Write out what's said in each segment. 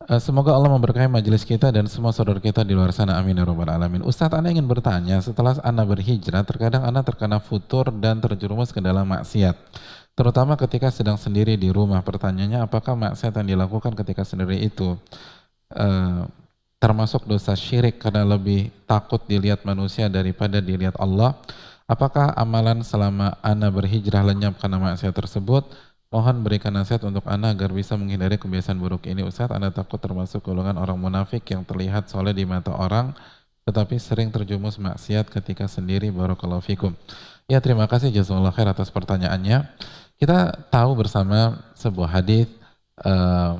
Semoga Allah memberkahi majelis kita dan semua saudara kita di luar sana. Amin ya rabbal alamin. Ustadz, Ana ingin bertanya, setelah Ana berhijrah, terkadang Ana terkena futur dan terjerumus ke dalam maksiat. Terutama ketika sedang sendiri di rumah. Pertanyaannya, apakah maksiat yang dilakukan ketika sendiri itu eh, termasuk dosa syirik karena lebih takut dilihat manusia daripada dilihat Allah? Apakah amalan selama Ana berhijrah lenyap karena maksiat tersebut? Mohon berikan nasihat untuk Ana agar bisa menghindari kebiasaan buruk ini. Ustaz, Ana takut termasuk golongan orang munafik yang terlihat soleh di mata orang, tetapi sering terjumus maksiat ketika sendiri. Barakallahu fikum. Ya, terima kasih jazakallahu khair atas pertanyaannya. Kita tahu bersama sebuah hadis eh,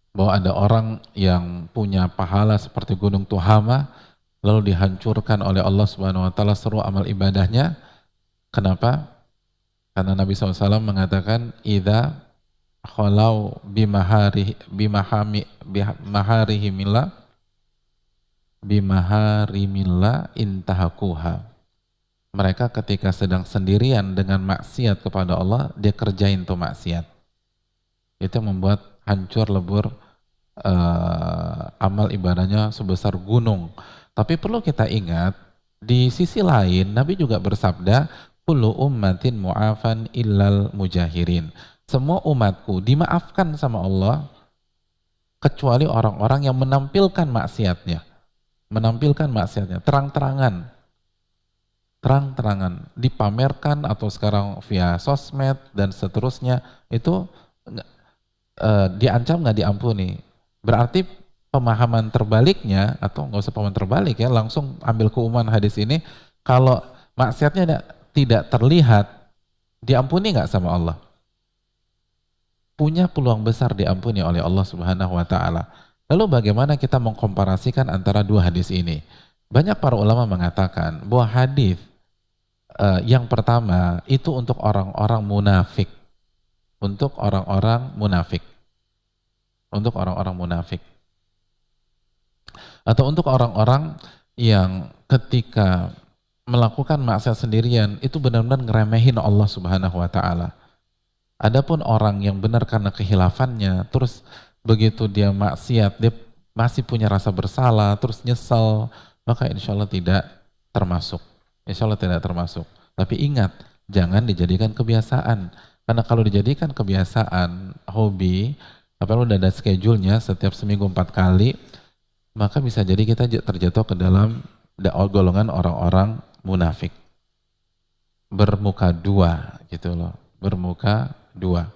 bahwa ada orang yang punya pahala seperti gunung Tuhama, lalu dihancurkan oleh Allah Subhanahu wa taala seluruh amal ibadahnya. Kenapa? Karena Nabi SAW mengatakan idza khalau bimaharimillah intahakuha. Mereka ketika sedang sendirian dengan maksiat kepada Allah, dia kerjain tuh maksiat. Itu yang membuat hancur lebur amal ibadahnya sebesar gunung. Tapi perlu kita ingat, di sisi lain Nabi juga bersabda, kullu ummatin mu'afan illal mujahirin. Semua umatku dimaafkan sama Allah kecuali orang-orang yang menampilkan maksiatnya. Menampilkan maksiatnya terang-terangan. Terang-terangan dipamerkan atau sekarang via sosmed dan seterusnya, itu diancam nggak diampuni. Berarti pemahaman terbaliknya, atau nggak usah pemahaman terbalik ya, langsung ambil keumuman hadis ini, kalau maksiatnya tidak terlihat, diampuni nggak sama Allah? Punya peluang besar diampuni oleh Allah Subhanahu wa taala. Lalu bagaimana kita mengkomparasikan antara dua hadis ini? Banyak para ulama mengatakan bahwa hadis yang pertama itu untuk orang-orang munafik. Untuk orang-orang munafik. Untuk orang-orang munafik. Atau untuk orang-orang yang ketika melakukan maksiat sendirian itu benar-benar ngeremehin Allah Subhanahu wa taala. Adapun orang yang benar karena kehilafannya, terus begitu dia maksiat, dia masih punya rasa bersalah, terus nyesel, maka insya Allah tidak termasuk. Insya Allah tidak termasuk. Tapi ingat, jangan dijadikan kebiasaan. Karena kalau dijadikan kebiasaan, hobi, apalagi udah ada schedule-nya setiap seminggu 4 kali, maka bisa jadi kita terjatuh ke dalam golongan orang-orang munafik. Bermuka dua gitu loh. Bermuka dua.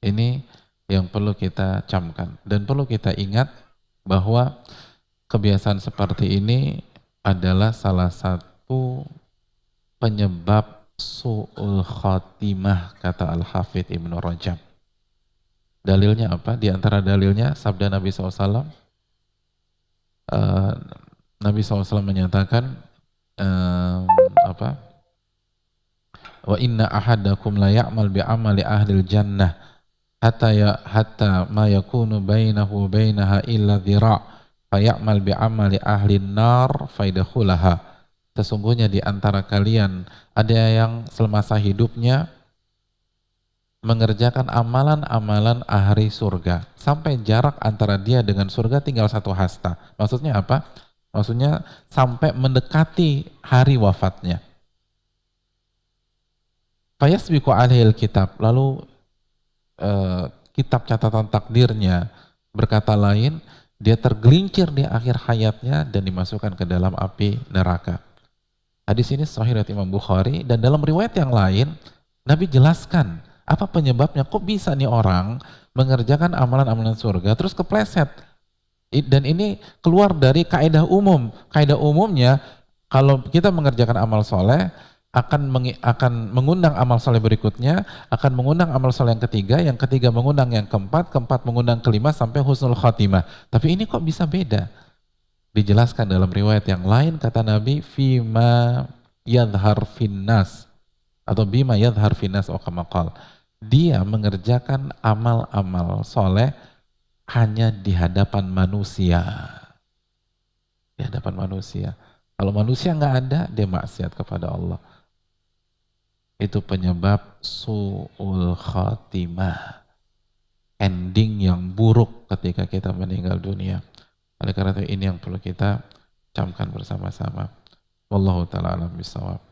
Ini yang perlu kita camkan. Dan perlu kita ingat bahwa kebiasaan seperti ini adalah salah satu penyebab su'ul khatimah, kata Al-Hafidh Ibnu Rajab. Dalilnya apa? Di antara dalilnya sabda Nabi SAW, Nabi SAW menyatakan apa? Wa inna ahadakum la ya'mal bi amali ahlil jannah hatta ma yakunu bainahu bainaha illa dhira' fa ya'mal bi amali ahlin nar fa yadkhulaha. Sesungguhnya di antara kalian ada yang semasa hidupnya mengerjakan amalan-amalan ahli surga sampai jarak antara dia dengan surga tinggal 1 hasta. Maksudnya apa? Maksudnya sampai mendekati hari wafatnya. Fayasbiqu alaihil kitab, lalu kitab catatan takdirnya berkata lain, dia tergelincir di akhir hayatnya dan dimasukkan ke dalam api neraka. Hadis ini sahih riwayat Imam Bukhari, dan dalam riwayat yang lain Nabi jelaskan apa penyebabnya, kok bisa nih orang mengerjakan amalan-amalan surga terus kepleset. Dan ini keluar dari kaidah umum. Kaidah umumnya kalau kita mengerjakan amal soleh akan mengundang amal soleh berikutnya, akan mengundang amal soleh yang ketiga mengundang yang keempat mengundang kelima sampai husnul khatimah. Tapi ini kok bisa beda? Dijelaskan dalam riwayat yang lain, kata Nabi, fima yadhar finnas, atau bima yadhar finnas okamaqal. Dia mengerjakan amal-amal soleh hanya di hadapan manusia. Di hadapan manusia. Kalau manusia nggak ada, dia maksiat kepada Allah. Itu penyebab su'ul khatimah. ending yang buruk ketika kita meninggal dunia. Oleh karena itu ini yang perlu kita camkan bersama-sama. Wallahu ta'ala alam bisawab.